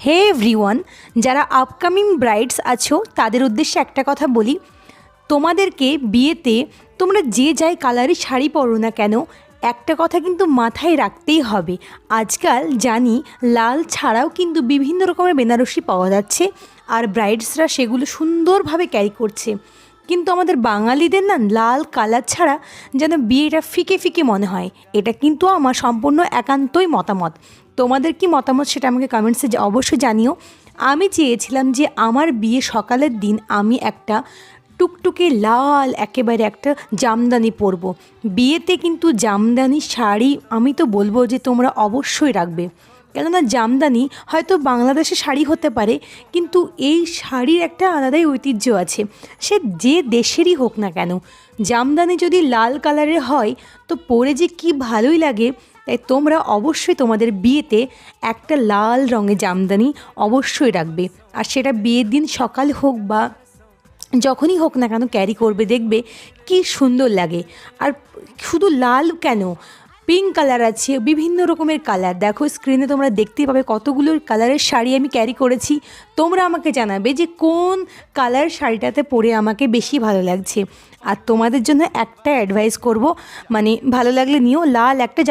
হে everyone, যারা upcoming brides আছো তাদের উদ্দেশ্যে একটা কথা বলি, তোমাদেরকে বিয়েতে তোমরা যে যাই কালারের শাড়ি পরো না কেন, একটা কথা কিন্তু মাথায় রাখতেই হবে। আজকাল জানি লাল ছাড়াও কিন্তু বিভিন্ন রকমের বেনারসি পাওয়া যাচ্ছে, আর ব্রাইডসরা সেগুলো সুন্দরভাবে ক্যারি করছে। কিন্তু আমাদের বাঙালিদের না লাল কালার ছাড়া যেন বিয়েটা ফিকে ফিকে মনে হয়। এটা কিন্তু আমার সম্পূর্ণ একান্তই মতামত। তোমাদের কি মতামত সেটা আমাকে কমেন্টসে অবশ্যই জানিও। আমি চেয়েছিলাম যে আমার বিয়ে সকালের দিন আমি একটা টুকটুকে লাল একেবারে একটা জামদানি পরবো। বিয়েতে কিন্তু জামদানি শাড়ি আমি তো বলবো যে তোমরা অবশ্যই রাখবে, কেননা জামদানি হয়তো বাংলাদেশে শাড়ি হতে পারে, কিন্তু এই শাড়ির একটা আলাদাই ঐতিহ্য আছে, সে যে দেশেরই হোক না কেন। জামদানি যদি লাল কালারের হয় তো পরে যে কি ভালোই লাগে। তাই তোমরা অবশ্যই তোমাদের বিয়েতে একটা লাল রঙের জামদানি অবশ্যই রাখবে, আর সেটা বিয়ের দিন সকাল হোক বা যখনই হোক না কেন ক্যারি করবে, দেখবে কি সুন্দর লাগে। আর শুধু লাল কেন, পিঙ্ক কালার আছে, বিভিন্ন রকমের কালার। দেখো স্ক্রিনে তোমরা দেখতেই পাবে কতগুলো কালারের শাড়ি আমি ক্যারি করেছি। তোমরা আমাকে জানাবে যে কোন কালার শাড়িটাতে পরে আমাকে বেশি ভালো লাগছে। আর তোমাদের জন্য একটা অ্যাডভাইস করব, মানে ভালো লাগলে নিও, লাল একটা